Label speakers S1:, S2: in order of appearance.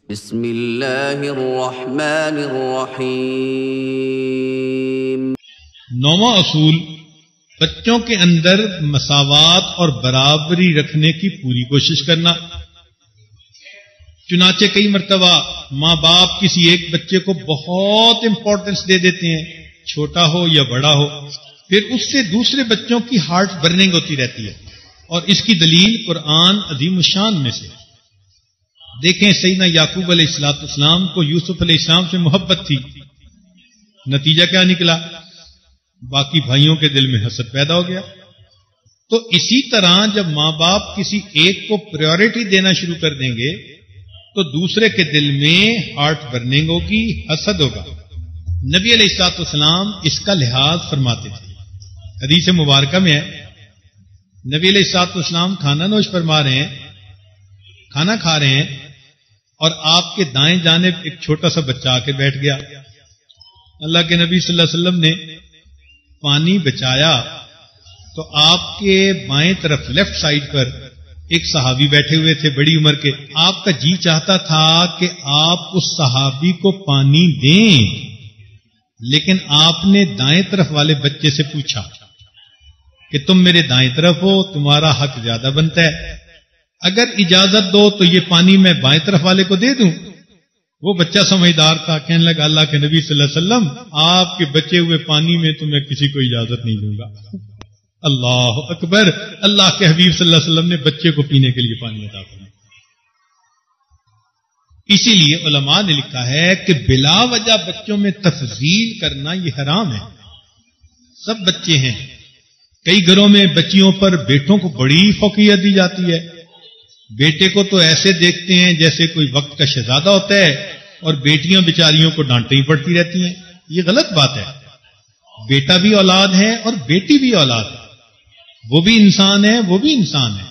S1: بسم اللہ الرحمن الرحیم۔
S2: نوواں اصول بچوں کے اندر مساوات اور برابری رکھنے کی پوری کوشش کرنا۔ چنانچہ کئی مرتبہ ماں باپ کسی ایک بچے کو بہت امپورٹنس دے دیتے ہیں، چھوٹا ہو یا بڑا ہو، پھر اس سے دوسرے بچوں کی ہارٹ برننگ ہوتی رہتی ہے، اور اس کی دلیل قرآن عظیم الشان میں سے دیکھیں۔ سیدنا یعقوب علیہ السلام کو یوسف علیہ السلام سے محبت تھی، نتیجہ کیا نکلا؟ باقی بھائیوں کے دل میں حسد پیدا ہو گیا۔ تو اسی طرح جب ماں باپ کسی ایک کو پریورٹی دینا شروع کر دیں گے تو دوسرے کے دل میں ہارٹ برننگ ہوگی، حسد ہوگا۔ نبی علیہ السلام اس کا لحاظ فرماتے تھے۔ حدیث مبارکہ میں ہے، نبی علیہ السلام کھانا نوش فرما رہے ہیں، کھانا کھا رہے ہیں، اور آپ کے دائیں جانب ایک چھوٹا سا بچہ آ کے بیٹھ گیا۔ اللہ کے نبی صلی اللہ علیہ وسلم نے پانی بچایا تو آپ کے بائیں طرف لیفٹ سائڈ پر ایک صحابی بیٹھے ہوئے تھے بڑی عمر کے۔ آپ کا جی چاہتا تھا کہ آپ اس صحابی کو پانی دیں، لیکن آپ نے دائیں طرف والے بچے سے پوچھا کہ تم میرے دائیں طرف ہو، تمہارا حق زیادہ بنتا ہے، اگر اجازت دو تو یہ پانی میں بائیں طرف والے کو دے دوں۔ وہ بچہ سمجھدار تھا، کہنے لگا اللہ کے نبی صلی اللہ علیہ وسلم، آپ کے بچے ہوئے پانی میں تو میں کسی کو اجازت نہیں دوں گا۔ اللہ اکبر! اللہ کے حبیب صلی اللہ علیہ وسلم نے بچے کو پینے کے لیے پانی عطا فرمایا۔ اسی لیے علماء نے لکھا ہے کہ بلا وجہ بچوں میں تفضیل کرنا یہ حرام ہے۔ سب بچے ہیں، کئی گھروں میں بچیوں پر بیٹوں کو بڑی فوقیت دی جاتی ہے۔ بیٹے کو تو ایسے دیکھتے ہیں جیسے کوئی وقت کا شہزادہ ہوتا ہے، اور بیٹیاں بیچاریوں کو ڈانٹنی پڑتی رہتی ہیں۔ یہ غلط بات ہے۔ بیٹا بھی اولاد ہے اور بیٹی بھی اولاد ہے، وہ بھی انسان ہے، وہ بھی انسان ہے۔